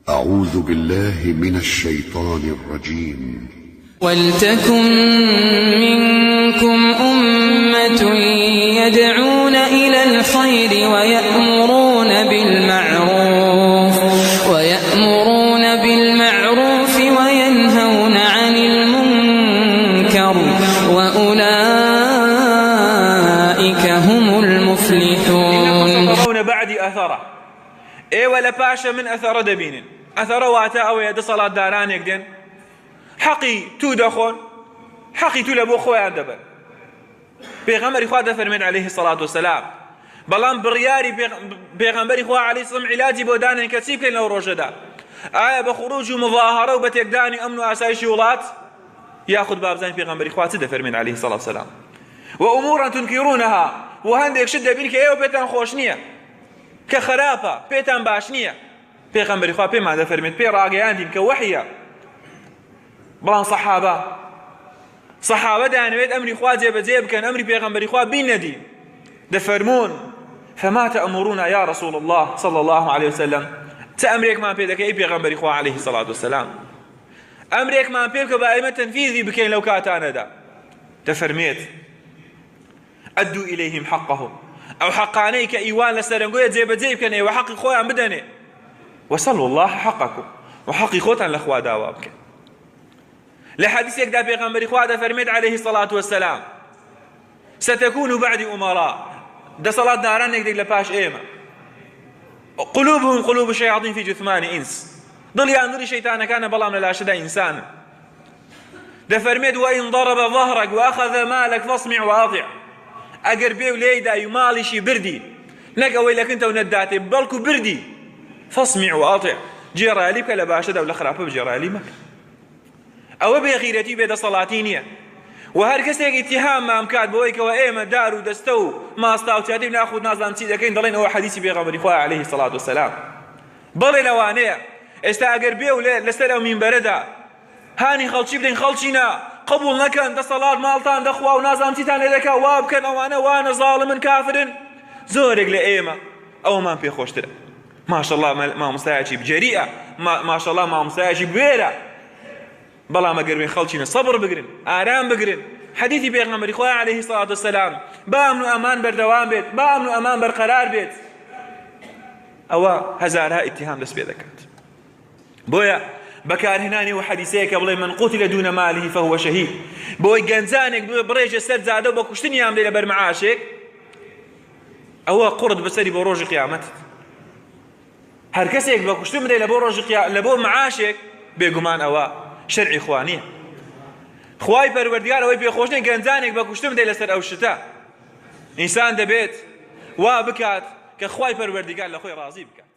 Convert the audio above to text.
أعوذ بالله من الشيطان الرجيم. ولتكن منكم أمة يدعون إلى الخير ويأمرون بالمعروف وينهون عن المنكر وأولئك هم المفلحون. ترون بعدي أثره ولا باشا من أثر دبين أثر واتا أو يد صلاة داران يقدن حقي تو دخون حقي تو لبو خويا دبن بيغمبري خوا دفرمين عليه الصلاة والسلام بلان برياري بيغمبري خوا عليه الصلاة والسلام علاجي بودان كتيب كين لو روجدا آية بخروج مظاهرة وبتقداني أمن وأسايشي ولات ياخذ باب زين بيغمبري خوا تدفرمين عليه الصلاة والسلام وأمورا تنكرونها وهندك شدة بينك بيتان خوشنية كخرافة بيتان باشنية بيغمبري خوا بيما دفرمين بي راقيان كوحية بلان صحابة دانويت أمري خوا جيب كان أمري بيغمبري خوا بيندي دفرمون فما تأمرون يا رسول الله صلى الله عليه وسلم تأمريك ما بيدك أي بيغمبري خوا عليه الصلاة والسلام أمريك ما بيدك بأيمة تنفيذي بكين لو كاتانا دا دفرميت أدوا إليهم حقهم أو حقانيك إيوان لسرنقوية جيب كان أيوة حقي خويا عم بدني وصلوا الله حقكم وحقي خوتان لأخوة داوابك لحديث يقدر بيغمبري خوا فرميت عليه الصلاة والسلام ستكون بعد أمراء ده صلاة داران يقدر لباش إيما قلوبهم قلوب الشياطين في جثمان إنس ضل ينظر شيطان كان بلا من الأشداء إنسان ده فرميت وإن ضرب ظهرك وأخذ مالك فاصمع وأطع أقربيه ليدا يمالي شي بردي نقوي لك أنت ونداتي بلكو بردي فاصمع وأطع جيرالي بك لباشدة ولا خرافة بجيرالي مك أو بغيرتي بيد صلاتينية وهر كسيك اتهام ما أمكاد بويك وإيما دارو دستو ما استاو تهدي ناخذ نازلان تيدكين دلين هو حديثي بيغمبري خوا عليه الصلاة والسلام بلي لوانية استاقر بيو لستلو من بردا هاني خلشي بدين خلشينا قبول نكن دا صلاة مالتان دخوا ونازلان تيتان لدكا وابكن وانا ظالم كافر زورك لإيما أو ما بي خوشتر ما شاء الله ما مستعجي بجريئة ما شاء الله ما مستعجي بويرة بلا ما قربين خلشين صبر بقرن آرام بقرن حديثي بيغمبري خواه عليه الصلاة والسلام بامنو أمان بردوام بيت بامنو أمان برقرار بيت أو هزارها اتهام دس بيدكات بويا بكار هناني وحديثيك بلي من قتل دون ماله فهو شهيد بوي جنزانك بريج السد زادو بكشتني يام ليلة برمعاشك أو قرد بسري بروج قيامت هر كسيك بكشتني ليلة بروج قيامت لبو معاشك بيقمان أو شرعي إخوانية خواي پروردگار اوي بيخوشني گنزانك بكشتم دي لسر او شتا انسان دبيت وابكات كخواي پروردگار لخوي راضي بك